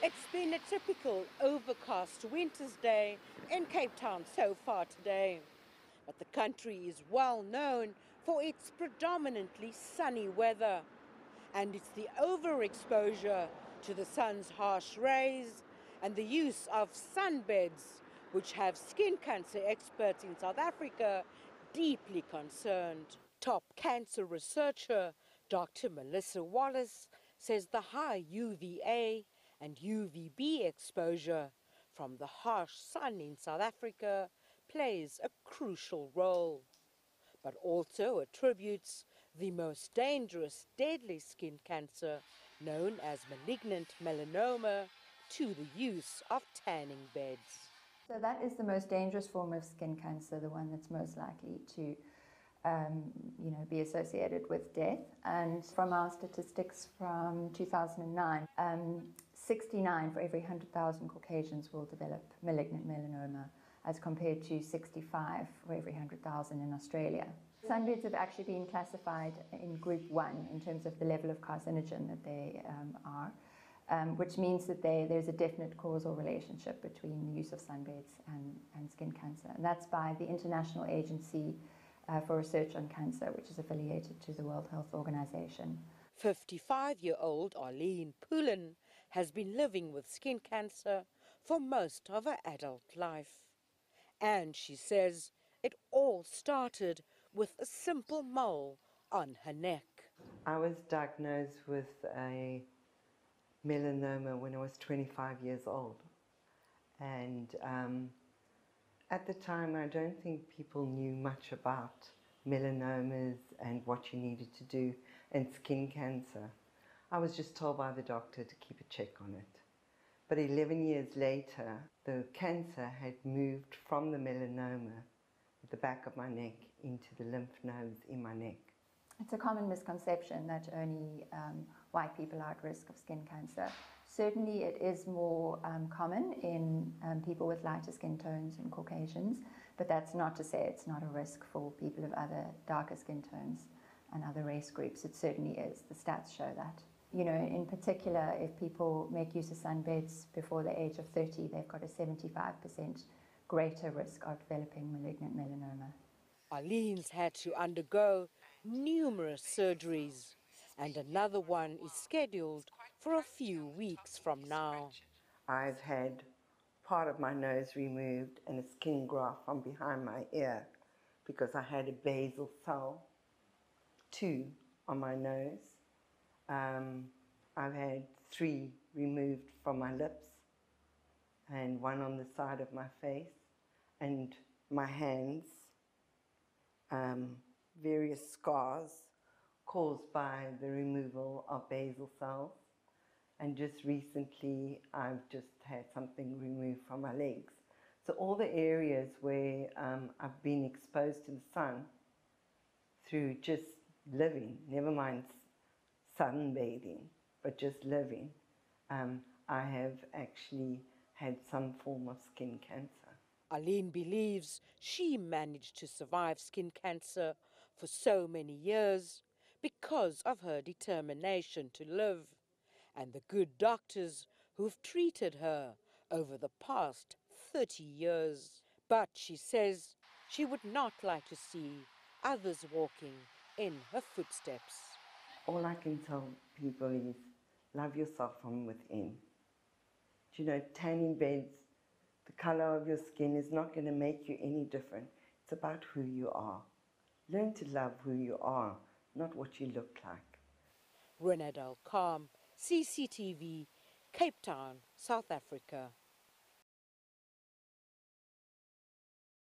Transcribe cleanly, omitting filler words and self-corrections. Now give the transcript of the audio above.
It's been a typical overcast winter's day in Cape Town so far today. But the country is well known for its predominantly sunny weather. And it's the overexposure to the sun's harsh rays and the use of sunbeds which have skin cancer experts in South Africa deeply concerned. Top cancer researcher Dr. Melissa Wallace says the high UVA and UVB exposure from the harsh sun in South Africa plays a crucial role, but also attributes the most dangerous, deadly skin cancer, known as malignant melanoma, to the use of tanning beds. So that is the most dangerous form of skin cancer, the one that's most likely to be associated with death. And from our statistics from 2009, 69 for every 100,000 Caucasians will develop malignant melanoma, as compared to 65 for every 100,000 in Australia. Sunbeds have actually been classified in group 1 in terms of the level of carcinogen that they are, which means that there's a definite causal relationship between the use of sunbeds and skin cancer. And that's by the International Agency for Research on Cancer, which is affiliated to the World Health Organization. 55-year-old Arlene Pullen has been living with skin cancer for most of her adult life. And she says it all started with a simple mole on her neck. I was diagnosed with a melanoma when I was 25 years old. And at the time, I don't think people knew much about melanomas and what you needed to do and skin cancer. I was just told by the doctor to keep a check on it. But 11 years later, the cancer had moved from the melanoma at the back of my neck into the lymph nodes in my neck. It's a common misconception that only white people are at risk of skin cancer. Certainly it is more common in people with lighter skin tones and Caucasians, but that's not to say it's not a risk for people of other darker skin tones and other race groups. It certainly is. The stats show that. You know, in particular, if people make use of sunbeds before the age of 30, they've got a 75% greater risk of developing malignant melanoma. Arlene's had to undergo numerous surgeries, and another one is scheduled for a few weeks from now. I've had part of my nose removed and a skin graft from behind my ear because I had a basal cell, 2 on my nose. I've had 3 removed from my lips and 1 on the side of my face, and my hands, various scars caused by the removal of basal cells. And just recently, I've just had something removed from my legs. So all the areas where I've been exposed to the sun through just living, never mind sunbathing, but just living, I have actually had some form of skin cancer. Arlene believes she managed to survive skin cancer for so many years because of her determination to live and the good doctors who've treated her over the past 30 years. But she says she would not like to see others walking in her footsteps. All I can tell people is love yourself from within. Do you know, tanning beds, the color of your skin is not going to make you any different. It's about who you are. Learn to love who you are, not what you look like. Rene, Carme, CCTV, Cape Town, South Africa.